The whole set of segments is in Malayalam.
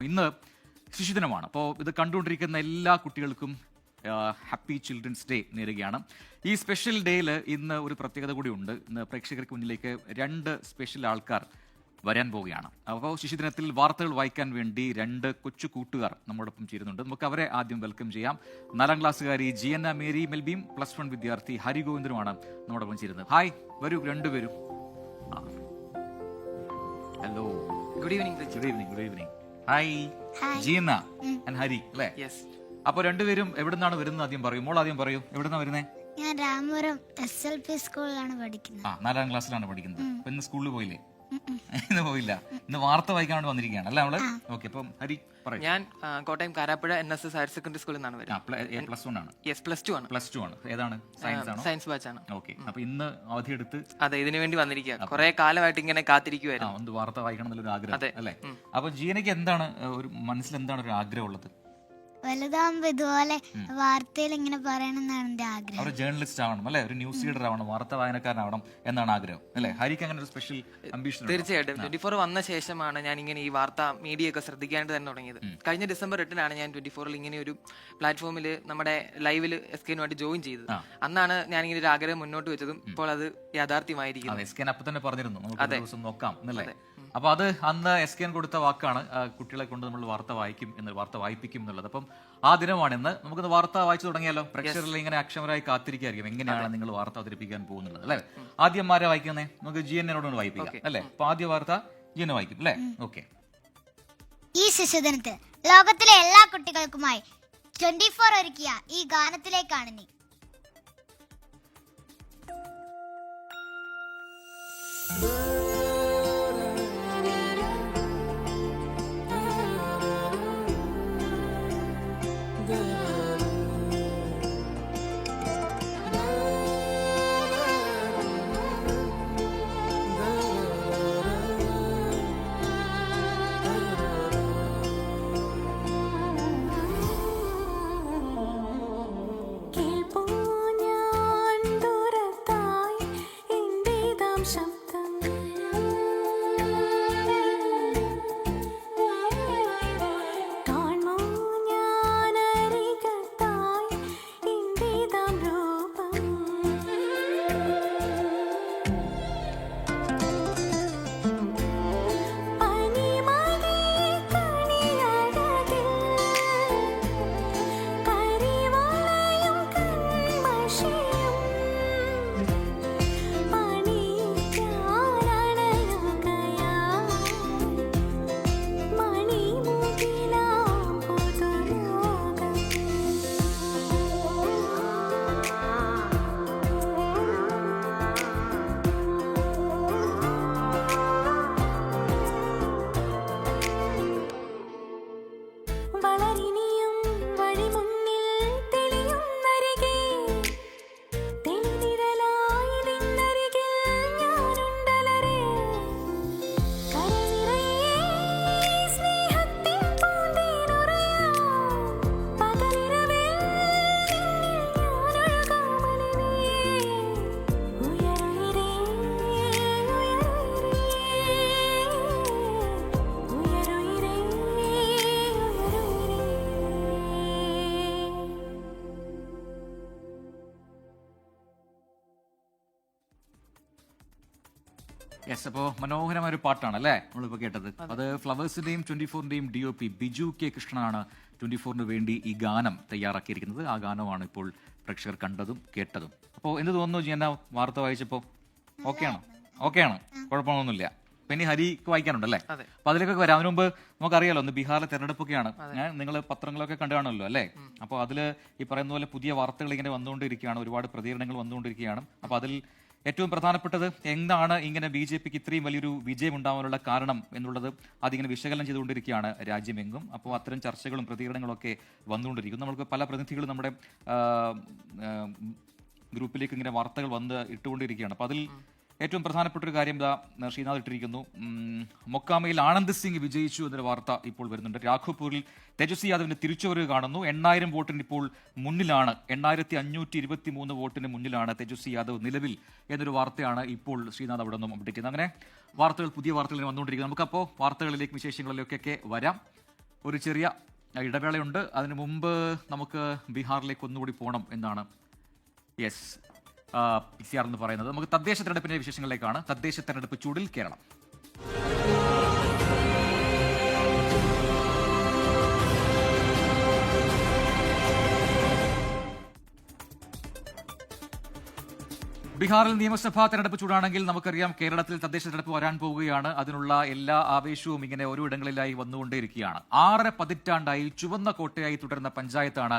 ഇന്ന് ശിശുദിനമാണ്. അപ്പോൾ ഇത് കണ്ടുകൊണ്ടിരിക്കുന്ന എല്ലാ കുട്ടികൾക്കും ഹാപ്പി ചിൽഡ്രൻസ് ഡേ നേരുകയാണ്. ഈ സ്പെഷ്യൽ ഡേയിൽ ഇന്ന് ഒരു പ്രത്യേകത കൂടി ഉണ്ട്. ഇന്ന് പ്രേക്ഷകർക്ക് മുന്നിലേക്ക് 2 സ്പെഷ്യൽ ആൾക്കാർ വരാൻ പോവുകയാണ്. അപ്പോൾ ശിശുദിനത്തിൽ വാർത്തകൾ വായിക്കാൻ വേണ്ടി 2 കൊച്ചു കൂട്ടുകാർ നമ്മോടൊപ്പം ചേരുന്നുണ്ട്. നമുക്ക് അവരെ ആദ്യം വെൽക്കം ചെയ്യാം. 4ാം ക്ലാസ്സുകാരി ജിയന്ന മേരി മെൽബിയും +1 വിദ്യാർത്ഥി ഹരി ഗോവിന്ദനുമാണ് നമ്മോടൊപ്പം ചേരുന്നത്. ഹായ്, വരൂ രണ്ടുപേരും. Hello, good evening. Good evening. Hi, Gianna and Hari അല്ലേ? അപ്പൊ രണ്ടുപേരും എവിടുന്നാണ് വരുന്നത് ആദ്യം പറയൂ. മോൾ ആദ്യം പറയൂ, എവിടുന്നാ വരുന്നേ? ഞാൻ രാമപുരം SLP സ്കൂളിലാണ് പഠിക്കുന്നത്. 4ാം ക്ലാസ്സിലാണ് പഠിക്കുന്നത്. അപ്പൊ ഇന്ന് സ്കൂളിൽ പോയില്ലേ? ഇന്ന് പോയില്ല. ഇന്ന് വാർത്ത വായിക്കാൻ വേണ്ടി വന്നിരിക്കുകയാണ് അല്ലേ നമ്മള്? ഓക്കെ, അപ്പം ഹരി പറയൂ. ഞാൻ Kottayam Karapuzha NSS higher secondary സ്കൂളിൽ നിന്നാണ് വരുന്നത്. +1 ആണ്? +2 ആണ്. ഏതാണ്? സയൻസ് ആണോ? സയൻസ് ബാച്ച് ആണ്. ഓക്കെ, അപ്പൊ ഇന്ന് അവധിയെടുത്ത് അതെ ഇതിനു വേണ്ടി വന്നിരിക്കുക. കുറെ കാലമായിട്ട് ഇങ്ങനെ കാത്തിരിക്കുവായിരുന്നു. ഒന്ന് വാർത്ത വായിക്കണം എന്നുള്ളൊരു ആഗ്രഹം അല്ലേ? അപ്പൊ ജീവനക്ക് എന്താണ് ഒരു മനസ്സിൽ എന്താണ് ഒരു ആഗ്രഹം ഉള്ളത്? വലുതാകുമ്പോ ഇതുപോലെ വാർത്തയിൽ ഇങ്ങനെ പറയണമെന്നാണ് എന്റെ ആഗ്രഹം. ഒരു ജേർണലിസ്റ്റ് ആവണം അല്ലെ, ഒരു ന്യൂസ് റീഡർ ആവണം, വാർത്താ വായനക്കാരനാവണം എന്നാണ് ആഗ്രഹം അല്ലെ? ഹരിക്ക് അങ്ങനെ ഒരു സ്പെഷ്യൽ അംബിഷൻ? തീർച്ചയായിട്ടും 24 വന്ന ശേഷമാണ് ഞാൻ ഇങ്ങനെ ഈ വാർത്താ മീഡിയ ഒക്കെ ശ്രദ്ധിക്കാനായിട്ട് തന്നെ തുടങ്ങിയത്. കഴിഞ്ഞ ഡിസംബർ 8 ഞാൻ 24 ഇങ്ങനെ ഒരു പ്ലാറ്റ്ഫോമിൽ നമ്മുടെ ലൈവിൽ SKനുമായിട്ട് ജോയിൻ ചെയ്തത്. അന്നാണ് ഞാൻ ഇങ്ങനെ ഒരു ആഗ്രഹം മുന്നോട്ട് വെച്ചതും ഇപ്പോൾ അത് യാഥാർത്ഥ്യമായിരിക്കുന്നു. SKൻ അപ്പൊ തന്നെ പറഞ്ഞിരുന്നു നമുക്ക് ദിവസം നോക്കാം എന്നല്ലേ? അപ്പൊ അത് അന്ന് SKൻ കൊടുത്ത വാക്കാണ്, കുട്ടികളെ കൊണ്ട് നമ്മൾ വാർത്ത വായിക്കും എന്ന്, വാർത്ത വായിപ്പിക്കും എന്നുള്ളത്. അപ്പം ആ ദിനമാണിന്ന്. നമുക്കിന്ന് വാർത്ത വായിച്ചു തുടങ്ങിയാലോ? പ്രേക്ഷകരിൽ ഇങ്ങനെ അക്ഷമരായി കാത്തിരിക്കായിരിക്കും എങ്ങനെയാണ് നിങ്ങൾ വാർത്ത അവതരിപ്പിക്കാൻ പോകുന്നത് അല്ലെ? ആദ്യം ആരെ വായിക്കുന്നേ? നമുക്ക് GNനോട് വായിപ്പിക്കാം അല്ലെ? അപ്പൊ ആദ്യ വാർത്ത GN വായിക്കും അല്ലെ? ഓക്കെ. ഈ ശിശുദിനത്തിൽ ലോകത്തിലെ എല്ലാ കുട്ടികൾക്കുമായി 24 ഒരുക്കിയ ഈ ഗാനത്തിലേക്കാണ് നീ. യെസ്, അപ്പോൾ മനോഹരമായ ഒരു പാട്ടാണ് അല്ലേ നമ്മളിപ്പോൾ കേട്ടത്. അത് ഫ്ലവേഴ്സിന്റെയും 24ന്റെയും DOP ബിജു കെ കൃഷ്ണനാണ് 24ന് വേണ്ടി ഈ ഗാനം തയ്യാറാക്കിയിരിക്കുന്നത്. ആ ഗാനമാണ് ഇപ്പോൾ പ്രേക്ഷകർ കണ്ടതും കേട്ടതും. അപ്പോൾ എന്ത് തോന്നുന്നു ജിയന്ന വാർത്ത വായിച്ചപ്പോൾ? ഓക്കെയാണ്? കുഴപ്പമൊന്നുമില്ല. പിന്നെ ഹരിക്ക് വായിക്കാനുണ്ടല്ലേ? അപ്പൊ അതിലേക്കൊക്കെ വരാം. അതിനു മുമ്പ് നമുക്കറിയാലോ ഇന്ന് ബീഹാറിലെ തെരഞ്ഞെടുപ്പൊക്കെയാണ്. നിങ്ങൾ പത്രങ്ങളൊക്കെ കണ്ടു കാണുമല്ലോ അല്ലേ? അപ്പോൾ അതിൽ ഈ പറയുന്ന പോലെ പുതിയ വാർത്തകൾ ഇങ്ങനെ വന്നുകൊണ്ടിരിക്കുകയാണ്, ഒരുപാട് പ്രതികരണങ്ങൾ വന്നുകൊണ്ടിരിക്കുകയാണ്. അപ്പോൾ അതിൽ ഏറ്റവും പ്രധാനപ്പെട്ടത് എന്താണ് ഇങ്ങനെ BJPക്ക് ഇത്രയും വലിയൊരു വിജയം ഉണ്ടാവാനുള്ള കാരണം എന്നുള്ളത് അതിങ്ങനെ വിശകലനം ചെയ്തുകൊണ്ടിരിക്കുകയാണ് രാജ്യമെങ്ങും. അപ്പോൾ അത്തരം ചർച്ചകളും പ്രതികരണങ്ങളൊക്കെ വന്നുകൊണ്ടിരിക്കുന്നു. നമുക്ക് പല പ്രതിനിധികളും നമ്മുടെ ഗ്രൂപ്പിലേക്ക് ഇങ്ങനെ വാർത്തകൾ വന്ന് ഇട്ടുകൊണ്ടിരിക്കുകയാണ്. അപ്പോൾ അതിൽ ഏറ്റവും പ്രധാനപ്പെട്ട ഒരു കാര്യം ശ്രീനാഥ് ഇട്ടിരിക്കുന്നു. മൊക്കാമയിൽ ആനന്ദ് സിംഗ് വിജയിച്ചു എന്നൊരു വാർത്ത ഇപ്പോൾ വരുന്നുണ്ട്. രാഘോപൂരിൽ തേജസ്വി യാദവിന്റെ തിരിച്ചുവരവ് കാണുന്നു. 8000 വോട്ടിന് ഇപ്പോൾ മുന്നിലാണ്, 8523 വോട്ടിന് മുന്നിലാണ് തേജസ്വി യാദവ് നിലവിൽ എന്നൊരു വാർത്തയാണ് ഇപ്പോൾ ശ്രീനാഥ് അവിടെ നിന്നും അപ്ഡേറ്റ് ചെയ്യുന്നത്. അങ്ങനെ വാർത്തകൾ, പുതിയ വാർത്തകൾ വന്നുകൊണ്ടിരിക്കുന്നത്. നമുക്കപ്പോൾ വാർത്തകളിലേക്ക്, വിശേഷങ്ങളിലേക്കൊക്കെ വരാം. ഒരു ചെറിയ ഇടവേളയുണ്ട്. അതിനു മുമ്പ് നമുക്ക് ബീഹാറിലേക്ക് ഒന്നുകൂടി പോകണം എന്നാണ് യെസ് PCR എന്ന് പറയുന്നത്. നമുക്ക് തദ്ദേശ തെരഞ്ഞെടുപ്പിന്റെ വിശേഷങ്ങളിലേക്കാണ്. തദ്ദേശ തെരഞ്ഞെടുപ്പ് ചൂടിൽ കേരളം. ബീഹാറിൽ നിയമസഭാ തെരഞ്ഞെടുപ്പ് ചൂടാണെങ്കിൽ നമുക്കറിയാം കേരളത്തിൽ തദ്ദേശ തെരഞ്ഞെടുപ്പ് വരാൻ പോവുകയാണ്. അതിനുള്ള എല്ലാ ആവേശവും ഇങ്ങനെ ഓരോ ഇടങ്ങളിലായി വന്നുകൊണ്ടേയിരിക്കുകയാണ്. 6 പതിറ്റാണ്ടായി ചുവന്ന കോട്ടയായി തുടരുന്ന പഞ്ചായത്താണ്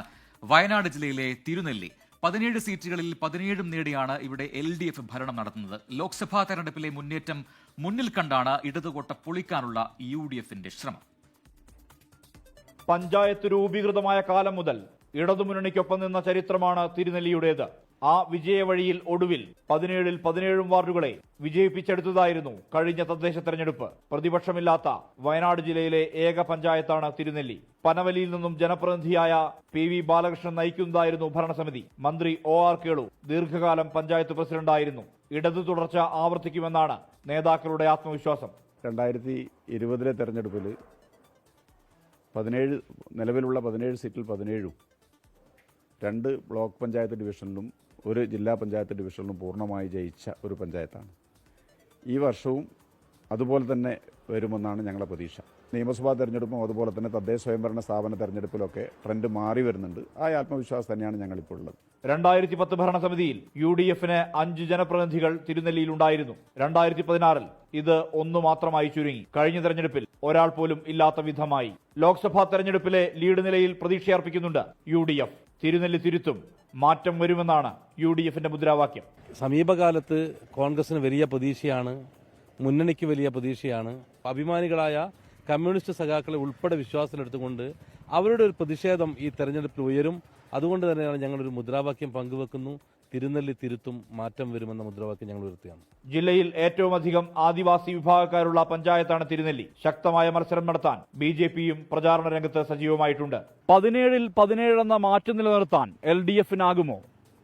വയനാട് ജില്ലയിലെ തിരുനെല്ലി. 17 സീറ്റുകളിൽ 17 നേടിയാണ് ഇവിടെ LDF ഭരണം നടത്തുന്നത്. ലോക്സഭാ തെരഞ്ഞെടുപ്പിലെ മുന്നേറ്റം മുന്നിൽ കണ്ടാണ് ഇടതുകോട്ട പൊളിക്കാനുള്ള UDFന്റെ ശ്രമം. പഞ്ചായത്ത് രൂപീകൃതമായ കാലം മുതൽ ഇടതുമുന്നണിക്കൊപ്പം നിന്ന ചരിത്രമാണ് തിരുനെല്ലിയുടേത്. ആ വിജയവഴിയിൽ ഒടുവിൽ 17 വാർഡുകളെ വിജയിപ്പിച്ചെടുത്തതായിരുന്നു കഴിഞ്ഞ തദ്ദേശ തെരഞ്ഞെടുപ്പ്. പ്രതിപക്ഷമില്ലാത്ത വയനാട് ജില്ലയിലെ ഏക പഞ്ചായത്താണ് തിരുനെല്ലി. പനവലിയിൽ നിന്നും ജനപ്രതിനിധിയായ PV ബാലകൃഷ്ണൻ നയിക്കുന്നതായിരുന്നു ഭരണസമിതി. മന്ത്രി OR കേളു ദീർഘകാലം പഞ്ചായത്ത് പ്രസിഡന്റായിരുന്നു. ഇടതു തുടർച്ച ആവർത്തിക്കുമെന്നാണ് നേതാക്കളുടെ ആത്മവിശ്വാസം. 2020 തെരഞ്ഞെടുപ്പിൽ 17 നിലവിലുള്ള 17 സീറ്റിൽ 17 2 ബ്ലോക്ക് പഞ്ചായത്ത് ഡിവിഷനിലും 1 ജില്ലാ പഞ്ചായത്ത് ഡിവിഷനിലും പൂർണ്ണമായി ജയിച്ച ഒരു പഞ്ചായത്താണ്. ഈ വർഷവും അതുപോലെ തന്നെ വരുമെന്നാണ് ഞങ്ങളുടെ പ്രതീക്ഷ. നിയമസഭാ തെരഞ്ഞെടുപ്പും അതുപോലെ തന്നെ തദ്ദേശ സ്വയംഭരണ സ്ഥാപന തെരഞ്ഞെടുപ്പിലൊക്കെ ട്രെൻഡ് മാറി വരുന്നുണ്ട്. ആ ആത്മവിശ്വാസം തന്നെയാണ് ഞങ്ങളിപ്പോൾ ഉള്ളത്. 2010 ഭരണസമിതിയിൽ UDFന് 5 ജനപ്രതിനിധികൾ തിരുനെല്ലിയിലുണ്ടായിരുന്നു. 2016 ഇത് 1 മാത്രമായി ചുരുങ്ങി. കഴിഞ്ഞ തെരഞ്ഞെടുപ്പിൽ ഒരാൾ പോലും ഇല്ലാത്ത വിധമായി. ലോക്സഭാ തെരഞ്ഞെടുപ്പിലെ ലീഡ് നിലയിൽ പ്രതീക്ഷയർപ്പിക്കുന്നുണ്ട് UDF. തിരുനെല്ലി തിരുത്തും, മാറ്റം വരുമെന്നാണ് UDFന്റെ മുദ്രാവാക്യം. സമീപകാലത്ത് കോൺഗ്രസിന് വലിയ പ്രതീക്ഷയാണ്, മുന്നണിക്ക് വലിയ പ്രതീക്ഷയാണ്. അഭിമാനികളായ കമ്മ്യൂണിസ്റ്റ് സഖാക്കളെ ഉൾപ്പെടെ വിശ്വാസത്തിലെടുത്തുകൊണ്ട് അവരുടെ ഒരു പ്രതിഷേധം ഈ തെരഞ്ഞെടുപ്പിൽ ഉയരും. അതുകൊണ്ട് തന്നെയാണ് ഞങ്ങളൊരു മുദ്രാവാക്യം പങ്കുവെക്കുന്നു. തിരുനെല്ലി തിരുത്തും, മാറ്റം വരുമെന്ന മുദ്രാവാക്യം ഞങ്ങൾ ഉയർത്തുകയാണ്. ജില്ലയിൽ ഏറ്റവും അധികം ആദിവാസി വിഭാഗക്കാരുള്ള പഞ്ചായത്താണ് തിരുനെല്ലി. ശക്തമായ മത്സരം നടത്താൻ BJPയും പ്രചാരണ രംഗത്ത് സജീവമായിട്ടുണ്ട്. 17 എന്ന മാറ്റം നിലനിർത്താൻ LDFനാകുമോ?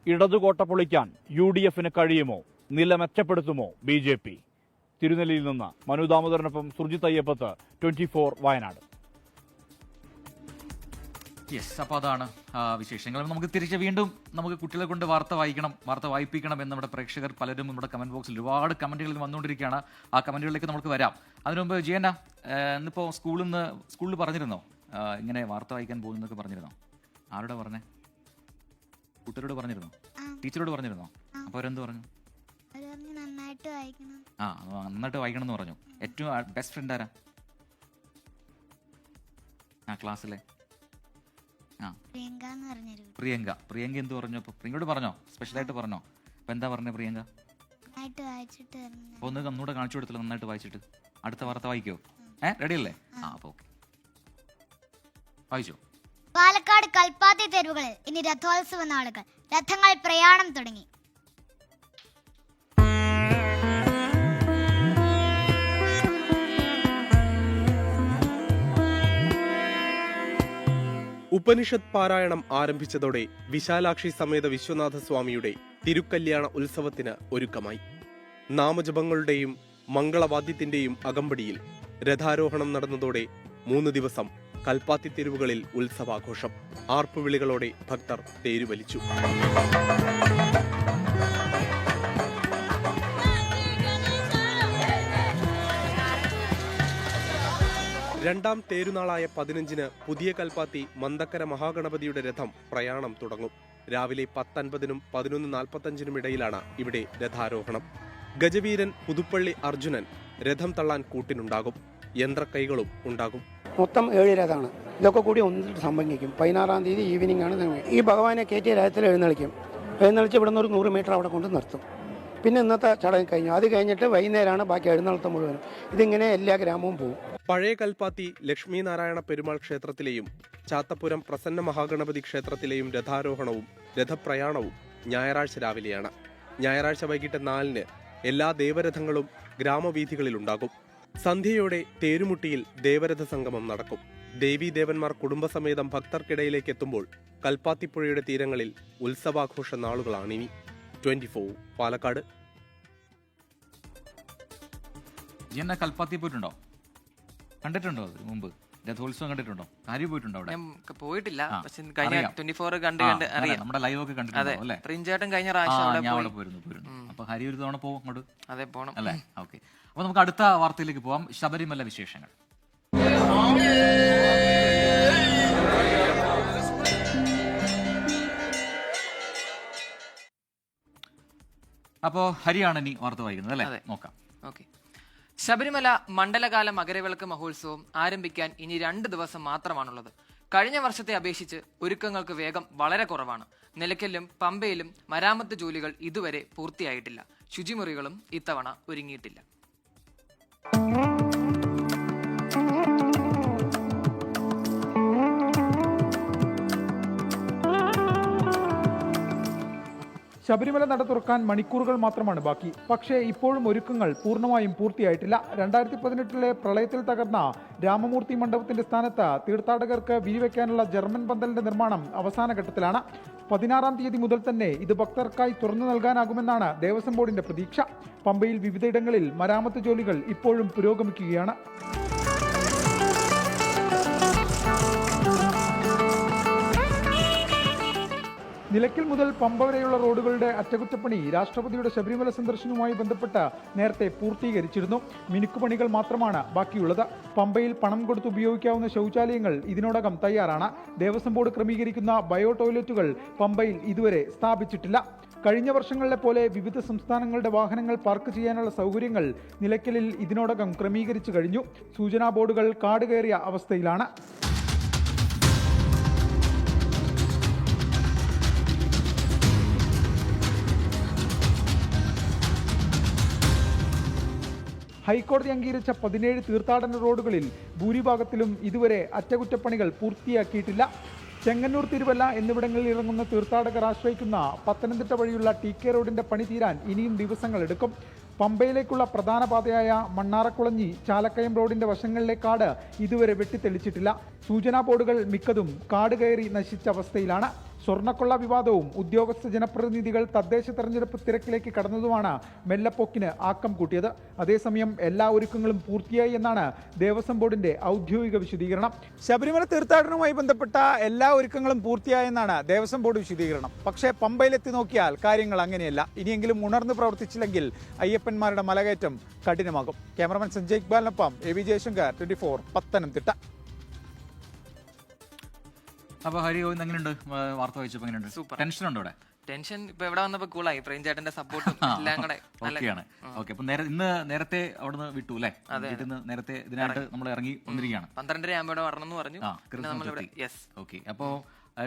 ഇടതുകോട്ട പൊളിക്കാൻ UDFന് കഴിയുമോ? നില മെച്ചപ്പെടുത്തുമോ BJP? തിരുനെല്ലിയിൽ നിന്ന് മനു ദാമോദരനൊപ്പം സുർജിത് അയ്യപ്പത്ത്, 24 വയനാട്. യെസ്, അപ്പോൾ അതാണ് വിശേഷങ്ങൾ. നമുക്ക് തിരിച്ച് വീണ്ടും നമുക്ക് കുട്ടികളെ കൊണ്ട് വാർത്ത വായിപ്പിക്കണം എന്ന് നമ്മുടെ പ്രേക്ഷകർ പലരും നമ്മുടെ കമന്റ് ബോക്സിൽ ഒരുപാട് കമന്റുകളിൽ വന്നുകൊണ്ടിരിക്കുകയാണ്. ആ കമന്റുകളിലേക്ക് നമുക്ക് വരാം. അതിനു മുമ്പ് ജിയന, ഇന്നിപ്പോൾ സ്കൂളിൽ പറഞ്ഞിരുന്നോ ഇങ്ങനെ വാർത്ത വായിക്കാൻ പോകുന്നൊക്കെ പറഞ്ഞിരുന്നോ? ആരോടാ പറഞ്ഞേ? കുട്ടികളോട് പറഞ്ഞിരുന്നോ? ടീച്ചറോട് പറഞ്ഞിരുന്നോ? അപ്പോൾ അവരെന്ത് പറഞ്ഞു? നന്നായിട്ട് വായിക്കണം എന്ന് പറഞ്ഞു. ഏറ്റവും ബെസ്റ്റ് ഫ്രണ്ട് ആരാ ആ ക്ലാസ്സിലെ? പ്രിയങ്ക എന്ത് പറഞ്ഞു? അപ്പൊ പ്രിയങ്കയോട് പറഞ്ഞോ? സ്പെഷ്യലായിട്ട് പറഞ്ഞോ? അപ്പൊ എന്താ പറഞ്ഞേ പ്രിയങ്ക? അപ്പൊ ഒന്നുകൂടെ കാണിച്ചു കൊടുത്തല്ലോ നന്നായിട്ട് വായിച്ചിട്ട്. അടുത്ത വാർത്ത വായിക്കോ? റെഡി അല്ലേ? അപ്പൊ ഓക്കെ, വായിച്ചോ. പാലക്കാട് കൽപ്പാത്തി തെരുവുകളിൽ ഇനി രഥോത്സവ നാളുകൾ. രഥങ്ങൾ പ്രയാണം തുടങ്ങി. ഉപനിഷത്ത് പാരായണം ആരംഭിച്ചതോടെ വിശാലാക്ഷി സമേത വിശ്വനാഥ സ്വാമിയുടെ തിരുക്കല്യാണ ഉത്സവത്തിന് ഒരുക്കമായി. നാമജപങ്ങളുടെയും മംഗളവാദ്യത്തിന്റെയും അകമ്പടിയിൽ രഥാരോഹണം നടന്നതോടെ 3 ദിവസം കൽപ്പാത്തി തെരുവുകളിൽ ഉത്സവാഘോഷം. ആർപ്പുവിളികളോടെ ഭക്തർ തേരുവലിച്ചു. രണ്ടാം തേരുനാളായ 15-ന് പുതിയ കൽപ്പാത്തി മന്തക്കര മഹാഗണപതിയുടെ രഥം പ്രയാണം തുടങ്ങും. രാവിലെ 10:50-നും 11:45-നും ഇടയിലാണ് ഇവിടെ രഥാരോഹണം. ഗജവീരൻ പുതുപ്പള്ളി അർജുനൻ രഥം തള്ളാൻ കൂട്ടിനുണ്ടാകും. യന്ത്രക്കൈകളും ഉണ്ടാകും. മൊത്തം 7 രഥമാണ്. ഇതൊക്കെ കൂടി ഒന്നിട്ട് സംഭവിക്കും. 16-ാം തീയതി ഈവനിംഗ് ആണ് ഈ ഭഗവാനെ കയറ്റിയ രഥത്തിൽ എഴുന്നള്ളിക്കും. എഴുന്നള്ളിച്ച് ഇവിടുന്ന് ഒരു 100 മീറ്റർ അവിടെ കൊണ്ട് നിർത്തും. പിന്നെ ഇന്നത്തെ ചടങ്ങ് കഴിഞ്ഞു. അത് കഴിഞ്ഞിട്ട് വൈകുന്നേരമാണ് ബാക്കി എഴുന്നള്ളത്ത് മുഴുവനും. ഇതിങ്ങനെ എല്ലാ ഗ്രാമവും പോകും. പഴയ കൽപ്പാത്തി ലക്ഷ്മി നാരായണ പെരുമാൾ ക്ഷേത്രത്തിലെയും ചാത്തപ്പുരം പ്രസന്ന മഹാഗണപതി ക്ഷേത്രത്തിലെയും രഥാരോഹണവും രഥപ്രയാണവും ഞായറാഴ്ച രാവിലെയാണ്. ഞായറാഴ്ച വൈകിട്ട് 4-ന് എല്ലാ ദേവരഥങ്ങളും ഗ്രാമവീഥികളിലുണ്ടാകും. സന്ധ്യയോടെ തേരുമുട്ടിയിൽ ദേവരഥ സംഗമം നടക്കും. ദേവീദേവന്മാർ കുടുംബസമേതം ഭക്തർക്കിടയിലേക്ക് എത്തുമ്പോൾ കൽപ്പാത്തിപ്പുഴയുടെ തീരങ്ങളിൽ ഉത്സവാഘോഷ നാളുകളാണിനി. 24 പാലക്കാട്. കൽപ്പാത്തി പോയിട്ടുണ്ടോ? കണ്ടിട്ടുണ്ടോ അത് മുമ്പ്? രഥോത്സവം കണ്ടിട്ടുണ്ടോ? ഹരി പോയിട്ടുണ്ടോ അവിടെ? ഞാൻ പോയിട്ടില്ല, പക്ഷെ കഴിഞ്ഞ അറിയാം. 24 കണ്ട് ആ, അറിയാം. നമ്മുടെ ലൈവ് ഒക്കെ കണ്ടിട്ടുണ്ടോ അല്ലേ? പ്രിൻചേട്ടൻ കഴിഞ്ഞ ആ, പ്രാവശ്യം അവിടെ ഞാൻ പോയി. അവിടെ പോയിരുന്നു. അപ്പൊ ഹരി ഒരു തവണ പോകും അങ്ങോട്ട് അതെ, പോണം. അല്ലേ? ഓക്കെ, അപ്പൊ നമുക്ക് അടുത്ത വാർത്തയിലേക്ക് പോവാം. ശബരിമല വിശേഷങ്ങൾ. അപ്പോ ഹരിയാണ് ഇനി വാർത്ത വായിക്കുന്നത് അല്ലേ? നോക്കാം. ഓക്കെ. ശബരിമല മണ്ഡലകാല മകരവിളക്ക് മഹോത്സവം ആരംഭിക്കാൻ ഇനി 2 ദിവസം മാത്രമാണുള്ളത്. കഴിഞ്ഞ വർഷത്തെ അപേക്ഷിച്ച് ഒരുക്കങ്ങൾക്ക് വേഗം വളരെ കുറവാണ്. നിലയ്ക്കലിലും പമ്പയിലും മരാമത്ത് ജോലികൾ ഇതുവരെ പൂർത്തിയായിട്ടില്ല. ശുചിമുറികളും ഇത്തവണ ഒരുങ്ങിയിട്ടില്ല. ശബരിമല നട തുറക്കാൻ മണിക്കൂറുകൾ മാത്രമാണ് ബാക്കി. പക്ഷേ ഇപ്പോഴും ഒരുക്കങ്ങൾ പൂർണ്ണമായും പൂർത്തിയായിട്ടില്ല. 2018 പ്രളയത്തിൽ തകർന്ന രാമമൂർത്തി മണ്ഡപത്തിന്റെ സ്ഥാനത്ത് തീർത്ഥാടകർക്ക് വിരിവെക്കാനുള്ള ജർമ്മൻ പന്തലിന്റെ നിർമ്മാണം അവസാന ഘട്ടത്തിലാണ്. 16-ാം തീയതി മുതൽ തന്നെ ഇത് ഭക്തർക്കായി തുറന്നു നൽകാനാകുമെന്നാണ് ദേവസ്വം ബോർഡിന്റെ പ്രതീക്ഷ. പമ്പയിൽ വിവിധയിടങ്ങളിൽ മരാമത്ത് ജോലികൾ ഇപ്പോഴും പുരോഗമിക്കുകയാണ്. നിലയ്ക്കൽ മുതൽ പമ്പ വരെയുള്ള റോഡുകളുടെ അറ്റകുറ്റപ്പണി രാഷ്ട്രപതിയുടെ ശബരിമല സന്ദർശനവുമായി ബന്ധപ്പെട്ട് നേരത്തെ പൂർത്തീകരിച്ചിരുന്നു. മിനുക്കുപണികൾ മാത്രമാണ് ബാക്കിയുള്ളത്. പമ്പയിൽ പണം കൊടുത്ത് ഉപയോഗിക്കാവുന്ന ശൗചാലയങ്ങൾ ഇതിനോടകം തയ്യാറാണ്. ദേവസ്വം ബോർഡ് ക്രമീകരിക്കുന്ന ബയോ ടോയ്ലറ്റുകൾ പമ്പയിൽ ഇതുവരെ സ്ഥാപിച്ചിട്ടില്ല. കഴിഞ്ഞ വർഷങ്ങളിലെ പോലെ വിവിധ സംസ്ഥാനങ്ങളുടെ വാഹനങ്ങൾ പാർക്ക് ചെയ്യാനുള്ള സൗകര്യങ്ങൾ നിലയ്ക്കലിൽ ഇതിനോടകം ക്രമീകരിച്ചു കഴിഞ്ഞു. സൂചനാ ബോർഡുകൾ കാട് കയറിയ അവസ്ഥയിലാണ്. ഹൈക്കോടതി അംഗീകരിച്ച 17 തീർത്ഥാടന റോഡുകളിൽ ഭൂരിഭാഗത്തിലും ഇതുവരെ അറ്റകുറ്റപ്പണികൾ പൂർത്തിയാക്കിയിട്ടില്ല. ചെങ്ങന്നൂർ, തിരുവല്ല എന്നിവിടങ്ങളിൽ ഇറങ്ങുന്ന തീർത്ഥാടകർ ആശ്രയിക്കുന്ന പത്തനംതിട്ട വഴിയുള്ള TK റോഡിന്റെ പണി തീരാൻ ഇനിയും ദിവസങ്ങളെടുക്കും. പമ്പയിലേക്കുള്ള പ്രധാന പാതയായ മണ്ണാറക്കുളഞ്ഞി ചാലക്കയം റോഡിന്റെ വശങ്ങളിലെ കാട് ഇതുവരെ വെട്ടിത്തെളിച്ചിട്ടില്ല. സൂചനാ ബോർഡുകൾ മിക്കതും കാട് കയറി നശിച്ച അവസ്ഥയിലാണ്. സ്വർണ്ണക്കൊള്ള വിവാദവും ഉദ്യോഗസ്ഥ ജനപ്രതിനിധികൾ തദ്ദേശ തെരഞ്ഞെടുപ്പ് തിരക്കിലേക്ക് കടന്നതുമാണ് മെല്ലപ്പോക്കിന് ആക്കം കൂട്ടിയത്. അതേസമയം എല്ലാ ഒരുക്കങ്ങളും പൂർത്തിയായി എന്നാണ് ദേവസ്വം ബോർഡിന്റെ ഔദ്യോഗിക വിശദീകരണം. ശബരിമല തീർത്ഥാടനവുമായി ബന്ധപ്പെട്ട എല്ലാ ഒരുക്കങ്ങളും പൂർത്തിയായെന്നാണ് ദേവസ്വം ബോർഡ് വിശദീകരണം. പക്ഷേ പമ്പയിലെത്തി നോക്കിയാൽ കാര്യങ്ങൾ അങ്ങനെയല്ല. ഇനിയെങ്കിലും ഉണർന്നു പ്രവർത്തിച്ചില്ലെങ്കിൽ അയ്യപ്പന്മാരുടെ മലകയറ്റം കഠിനമാകും. ക്യാമറമാൻ സഞ്ജയ് ഇക്ബാലിനൊപ്പം AV ജയശങ്കർ, 24 പത്തനംതിട്ട. അപ്പൊ ഹരി എങ്ങനെയുണ്ട്? വാർത്ത വായിച്ചപ്പോ എങ്ങനെയുണ്ട്? സൂപ്പർ. ടെൻഷൻ ഉണ്ടോ ഇവിടെ? ടെൻഷൻ ഇപ്പൊ എവിടെ വന്നപ്പോ കൂളായി. പ്രേംചേട്ടന്റെ സപ്പോർട്ടും എല്ലാം കൂടെ ഓക്കെയാണ്. ഓക്കെ, അപ്പൊ ഇന്ന് നേരത്തെ അവിടുന്ന് വിട്ടു അല്ലേ? വീട്ടിൽ നിന്ന് നേരത്തെ ഇതിനായിട്ട് നമ്മൾ ഇറങ്ങി വന്നിരിക്കുകയാണ്. 12:30 ആകുമ്പോൾ വരണം എന്ന് പറഞ്ഞു. ഓക്കെ, അപ്പോ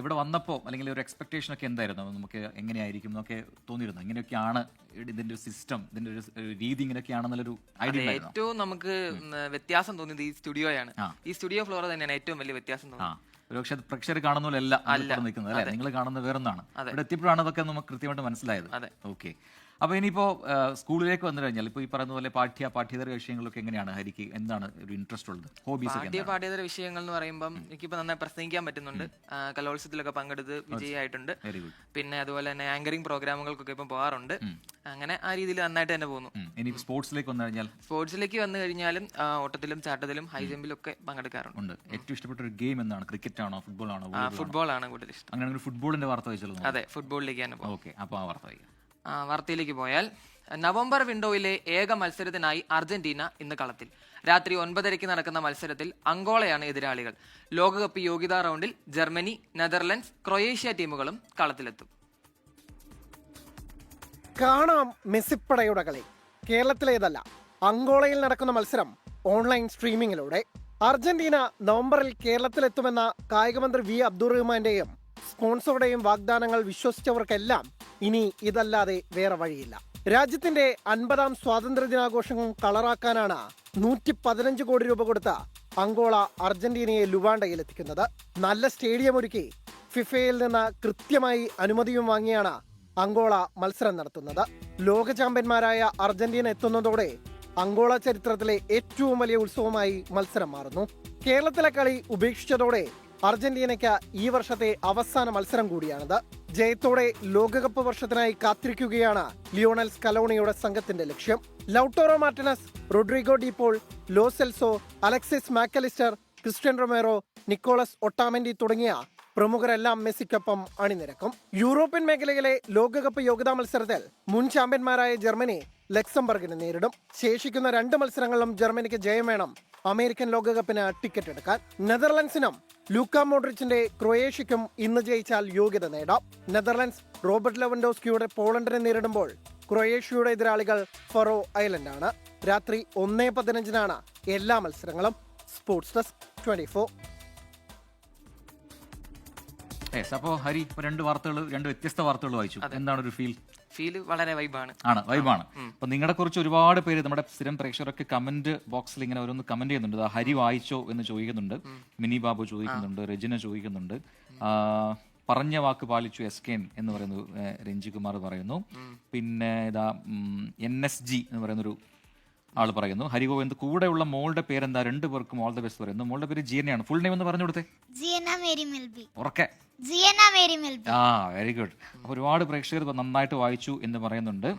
ഇവിടെ വന്നപ്പോ അല്ലെങ്കിൽ ഒരു എക്സ്പെക്ടേഷൻ ഒക്കെ എന്തായിരുന്നു? നമുക്ക് എങ്ങനെയായിരിക്കും എന്നൊക്കെ തോന്നിയിരുന്നു? ഇങ്ങനെയൊക്കെയാണ് ഇതിന്റെ സിസ്റ്റം, ഇതിന്റെ ഒരു രീതി ഇങ്ങനെയൊക്കെയാണെന്നുള്ളൊരു ഐഡിയ. ഏറ്റവും നമുക്ക് വ്യത്യാസം തോന്നിയത് ഈ സ്റ്റുഡിയോയാണ്. ഈ സ്റ്റുഡിയോ ഫ്ലോർ തന്നെയാണ് ഏറ്റവും വലിയ വ്യത്യാസം തോന്നുന്നത്. പക്ഷെ പ്രേക്ഷകർ കാണുന്നതല്ല നിൽക്കുന്നത് അല്ലെ? നിങ്ങൾ കാണുന്നത് വേറൊന്നാണ്. ഇവിടെ എത്തിയപ്പോഴാണ് അതൊക്കെ നമുക്ക് കൃത്യമായിട്ട് മനസ്സിലായത്. ഓക്കെ, അപ്പൊ ഇനിയിപ്പോ സ്കൂളിലേക്ക് വന്നു കഴിഞ്ഞാൽ ഇപ്പൊ ഈ പറയുന്ന പോലെ പാഠ്യേതര വിഷയങ്ങളൊക്കെ എങ്ങനെയാണ് ഹരിക്ക്? എന്താണ് ഒരു ഇൻട്രസ്റ്റ് ഉള്ളത്? ഹോബീസ്? പാഠ്യേതര വിഷയങ്ങൾ എന്ന് പറയുമ്പോൾ എനിക്കിപ്പോ നന്നായി പ്രസംഗിക്കാൻ പറ്റുന്നുണ്ട്. കലോത്സവത്തിലൊക്കെ പങ്കെടുത്ത് വിജയിയായിട്ടുണ്ട്. പിന്നെ അതുപോലെ തന്നെ ആങ്കറിംഗ് പ്രോഗ്രാമുകൾക്കൊക്കെ ഇപ്പം പോകാറുണ്ട്. അങ്ങനെ ആ രീതിയിൽ നന്നായിട്ട് തന്നെ പോകുന്നു. ഇനി സ്പോർട്സിലേക്ക് വന്നു കഴിഞ്ഞാലും ഓട്ടത്തിലും ചാട്ടത്തിലും ഹൈ ജമ്പിലും ഒക്കെ പങ്കെടുക്കാറുണ്ട്. ഏറ്റവും ഇഷ്ടപ്പെട്ട ഒരു ഗെയിം എന്താണ്? ക്രിക്കറ്റ് ആണോ, ഫുട്ബോൾ ആണോ? ഫുട്ബോൾ ആണ് കൂടുതൽ ഇഷ്ടം. അങ്ങനെ ഫുട്ബോളിന്റെ വാർത്ത വായിച്ചല്ലോ. അതെ, ഫുട്ബോളിലേക്കാണ്. ഓക്കെ, അപ്പൊ ആ വാർത്ത വായിക്കാം. വാർത്തയിലേക്ക് പോയാൽ, നവംബർ വിൻഡോയിലെ ഏക മത്സരത്തിനായി അർജന്റീന ഇന്ന് കളത്തിൽ. രാത്രി 9:30 നടക്കുന്ന മത്സരത്തിൽ അങ്കോളയാണ് എതിരാളികൾ. ലോകകപ്പ് യോഗ്യതാ റൗണ്ടിൽ ജർമ്മനി, നെതർലൻഡ്സ്, ക്രൊയേഷ്യ ടീമുകളും കളത്തിലെത്തും. കാണാം മെസ്സിപ്പടയുടെ കളി. കേരളത്തിലേതല്ല, അങ്കോളയിൽ നടക്കുന്ന മത്സരം ഓൺലൈൻ സ്ട്രീമിങ്ങിലൂടെ. അർജന്റീന നവംബറിൽ കേരളത്തിലെത്തുമെന്ന കായികമന്ത്രി V അബ്ദുറഹ്മാന്റെയും സ്പോൺസറുടെയും വാഗ്ദാനങ്ങൾ വിശ്വസിച്ചവർക്കെല്ലാം ഇനി ഇതല്ലാതെ വേറെ വഴിയില്ല. രാജ്യത്തിന്റെ 50ാം സ്വാതന്ത്ര്യദിനാഘോഷം കളറാക്കാനാണ് 115 കോടി രൂപ കൊടുത്ത അങ്കോള അർജന്റീനയെ ലുവാണ്ടയിൽ എത്തിക്കുന്നത്. നല്ല സ്റ്റേഡിയം ഒരുക്കി ഫിഫയിൽ നിന്ന് കൃത്യമായി അനുമതിയും വാങ്ങിയാണ് അങ്കോള മത്സരം നടത്തുന്നത്. ലോക ചാമ്പ്യന്മാരായ അർജന്റീന എത്തുന്നതോടെ അങ്കോള ചരിത്രത്തിലെ ഏറ്റവും വലിയ ഉത്സവമായി മത്സരം മാറുന്നു. കേരളത്തിലെ കളി ഉപേക്ഷിച്ചതോടെ അർജന്റീനയ്ക്ക് ഈ വർഷത്തെ അവസാന മത്സരം കൂടിയാണിത്. ജയത്തോടെ ലോകകപ്പ് വർഷത്തിനായി കാത്തിരിക്കുകയാണ് ലിയോണൽ സ്കലോണിയുടെ സംഘത്തിന്റെ ലക്ഷ്യം. Lautaro Martinez, Rodrigo De Paul, Lo Celso, Alexis Mac Allister, Cristian Romero, Nicolas Otamendi തുടങ്ങിയ പ്രമുഖരെല്ലാം മെസ്സിക്കൊപ്പം അണിനിരക്കും. യൂറോപ്യൻ മേഖലയിലെ ലോകകപ്പ് യോഗ്യതാ മത്സരത്തിൽ മുൻ ചാമ്പ്യന്മാരായ ജർമ്മനി ലക്സംബർഗിനെ നേരിടും. ശേഷിക്കുന്ന 2 മത്സരങ്ങളിലും ജർമ്മനിക്ക് ജയം വേണം അമേരിക്കൻ ലോകകപ്പിന് ടിക്കറ്റ് എടുക്കാൻ. നെതർലൻഡ്സിനും ലൂക്ക മോഡ്രിച്ചിന്റെ ക്രൊയേഷ്യയ്ക്കും ഇന്ന് ജയിച്ചാൽ യോഗ്യത നേടാം. നെതർലൻഡ്സ് റോബർട്ട് ലെവൻഡോസ്കിയുടെ പോളണ്ടിനെ നേരിടുമ്പോൾ ക്രൊയേഷ്യയുടെ എതിരാളികൾ ഫറോ ഐലൻഡാണ്. രാത്രി 1:15 എല്ലാ മത്സരങ്ങളും. Sports desk 24. അപ്പോൾ ഹരി ഇപ്പൊ 2 വ്യത്യസ്ത വാർത്തകൾ വായിച്ചു. എന്താണ് ഒരു ഫീൽ വളരെ വൈബാണ്. വൈബാണ്. അപ്പൊ നിങ്ങളെ കുറിച്ച് ഒരുപാട് പേര് നമ്മുടെ സ്ഥിരം പ്രേക്ഷകരൊക്കെ കമന്റ് ബോക്സിൽ ഇങ്ങനെ ഓരോന്ന് കമന്റ് ചെയ്യുന്നുണ്ട്. ഹരി വായിച്ചോ എന്ന് ചോദിക്കുന്നുണ്ട്, മിനി ബാബു ചോദിക്കുന്നുണ്ട്, രജന ചോദിക്കുന്നുണ്ട്, പറഞ്ഞ വാക്ക് പാലിച്ചു SKN എന്ന് പറയുന്നു രഞ്ജികുമാർ പറയുന്നു, പിന്നെ ഇതാ NSG എന്ന് പറയുന്നൊരു ആള് പറയുന്നു, ഹരിഗോവിന്ദ് കൂടെയുള്ള മോളുടെ പേരെന്താ, 2 പേർക്കും ഓൾ ദ ബെസ്റ്റ് പറയുന്നു. മോളുടെ പേര് ജിയനയാണ്. ഫുൾ നെയിം എന്ന് പറഞ്ഞു കൊടുത്തേ. ഉറക്കെ. Very good. അപ്പൊ ഒരുപാട് പ്രേക്ഷകർ നന്നായിട്ട് വായിച്ചു എന്ന് പറയുന്നുണ്ട്.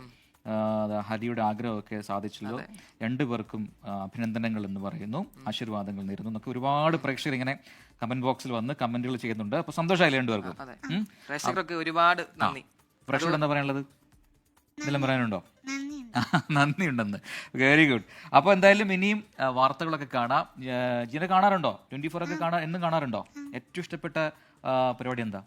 ഹരിയുടെ ആഗ്രഹമൊക്കെ സാധിച്ചല്ലോ, 2 പേർക്കും അഭിനന്ദനങ്ങൾ എന്ന് പറയുന്നു, ആശീർവാദങ്ങൾ നേരുന്നു എന്നൊക്കെ ഒരുപാട് പ്രേക്ഷകർ ഇങ്ങനെ കമന്റ് ബോക്സിൽ വന്ന് കമന്റുകൾ ചെയ്യുന്നുണ്ട്. അപ്പൊ സന്തോഷമായില്ലേ 2 പേർക്കും? പ്രേക്ഷകർക്ക് ഒരുപാട് നന്ദി. പ്രേക്ഷകർ എന്താ പറയാനുള്ളത്? എന്തെല്ലാം പറയാനുണ്ടോ? നന്ദി ഉണ്ടെന്ന്. Very good. അപ്പൊ എന്തായാലും ഇനിയും വാർത്തകളൊക്കെ കാണാം. ജിന കാണാറുണ്ടോ? 24 ഒക്കെ എന്നും കാണാറുണ്ടോ? ഏറ്റവും ഇഷ്ടപ്പെട്ട പരിപാടി എന്താ?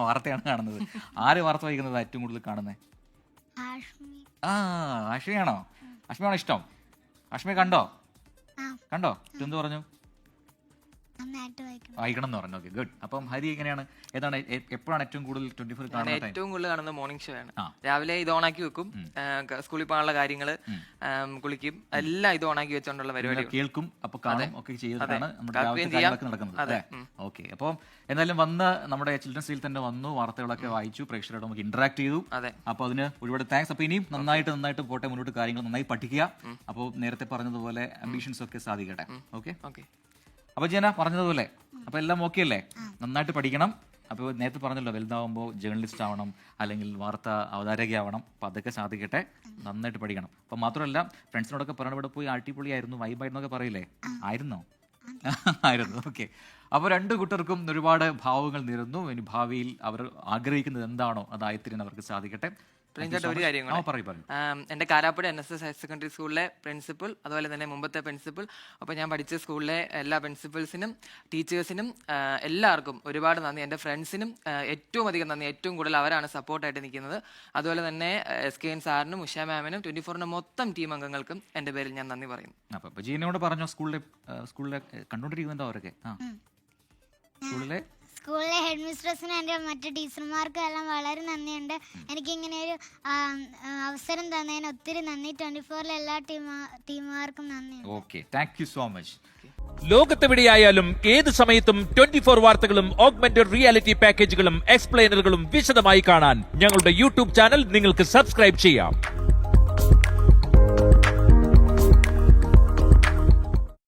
വാർത്തയാണ് കാണുന്നത്. ആര് വാർത്ത വായിക്കുന്നത് ഏറ്റവും കൂടുതൽ കാണുന്നത്? ആഷ്മിയാണോ? ആഷ്മിയാണോ ഇഷ്ടം? ആഷ്മിയെ കണ്ടോ? എന്ത് പറഞ്ഞു? വായിക്കണം എന്ന് പറഞ്ഞു. Okay, good. അപ്പം ഹരി എങ്ങനെയാണ്, ഏതാണ് എപ്പോഴാണ് ഏറ്റവും കൂടുതൽ 24 കാണുന്നത്? ഏറ്റവും കൂടുതൽ കാണുന്നത് മോർണിംഗ് ഷോ ആണ്. രാവിലെ ഇത് ഓണാക്കി വെക്കും, സ്കൂളിൽ പോകാനുള്ള കാര്യങ്ങള്, കുളിക്കും, എല്ലാം ഇത് ഓണാക്കി വെച്ചോണ്ടുള്ള പരിപാടി കേൾക്കും. അപ്പൊ കാണും ഒക്കെ ചെയ്തിട്ടാണ് നടക്കുന്നത് അല്ലേ? ഓക്കെ. അപ്പം എന്തായാലും വന്ന് നമ്മുടെ ചിൽഡ്രൻസ് ഡേയിൽ തന്നെ വന്നു, വാർത്തകളൊക്കെ വായിച്ചു, പ്രേക്ഷകരോട് നമുക്ക് ഇന്ററാക്ട് ചെയ്തു. അപ്പൊ അതിന് ഒരുപാട് താങ്ക്സ്. അപ്പൊ ഇനിയും നന്നായിട്ട് പോട്ടെ, മുന്നോട്ട് കാര്യങ്ങൾ നന്നായി പഠിക്കുക. അപ്പോൾ നേരത്തെ പറഞ്ഞതുപോലെ അംബിഷൻസ് ഒക്കെ സാധിക്കട്ടെ. ഓക്കെ. അപ്പൊ ജന പറഞ്ഞതുപോലെ അപ്പൊ എല്ലാം ഓക്കെ അല്ലേ? നന്നായിട്ട് പഠിക്കണം. അപ്പോൾ നേരത്തെ പറഞ്ഞല്ലോ, വലുതാവുമ്പോൾ ജേർണലിസ്റ്റ് ആവണം, അല്ലെങ്കിൽ വാർത്ത അവതാരകയാവണം. അപ്പൊ അതൊക്കെ സാധിക്കട്ടെ, നന്നായിട്ട് പഠിക്കണം. അപ്പൊ മാത്രമല്ല, ഫ്രണ്ട്സിനോടൊക്കെ പറഞ്ഞ ഇവിടെ പോയി അടിപൊളിയായിരുന്നു, വൈബായിരുന്നൊക്കെ പറയില്ലേ? ആയിരുന്നോ? ആയിരുന്നു. ഓക്കെ. അപ്പോൾ 2 കൂട്ടർക്കും ഒരുപാട് ഭാവങ്ങൾ നേരുന്നു. ഇനി ഭാവിയിൽ അവർ ആഗ്രഹിക്കുന്നത് എന്താണോ അതായിത്തീരാൻ അവർക്ക് സാധിക്കട്ടെ. ഒരു കാര്യം, എന്റെ കാരാപ്പുഴ NSS ഹയർ സെക്കൻഡറി സ്കൂളിലെ പ്രിൻസിപ്പൽ, അതുപോലെ തന്നെ മുമ്പത്തെ പ്രിൻസിപ്പൽ, അപ്പോൾ ഞാൻ പഠിച്ച സ്കൂളിലെ എല്ലാ പ്രിൻസിപ്പൽസിനും ടീച്ചേഴ്സിനും എല്ലാവർക്കും ഒരുപാട് നന്ദി. എൻ്റെ ഫ്രണ്ട്സിനും ഏറ്റവും അധികം നന്ദി. ഏറ്റവും കൂടുതൽ അവരാണ് സപ്പോർട്ടായിട്ട് നിൽക്കുന്നത്. അതുപോലെ തന്നെ SKN സാറിനും ഉഷ മാമിനും 24 മൊത്തം ടീം അംഗങ്ങൾക്കും എൻ്റെ പേരിൽ ഞാൻ നന്ദി പറയുന്നു. അപ്പോൾ ജീനോട് പറഞ്ഞോ, സ്കൂളിലെ കണ്ടുകൊണ്ടിരിക്കുന്നുണ്ടോ അവരൊക്കെ? സ്കൂളിലെ ഹെഡ് മിസ്ട്രസിനും എൻ്റെ മറ്റു ടീച്ചർമാർക്കും എല്ലാം വളരെ നന്ദിയുണ്ട്. എനിക്കിങ്ങനെ ഒരു അവസരം തന്നതിന് ഒത്തിരി നന്ദി. 24 എല്ലാ ടീമുകാർക്കും നന്ദി. Okay, thank you so much. ലോകത്തെവിടെയായാലും ഏത് സമയത്തും 24 വാർത്തകളും ഓഗ്മെന്റഡ് റിയാലിറ്റി പാക്കേജുകളും എക്സ്പ്ലെയിനറുകളും വിശദമായി കാണാൻ ഞങ്ങളുടെ യൂട്യൂബ് ചാനൽ നിങ്ങൾക്ക് സബ്സ്ക്രൈബ് ചെയ്യാം.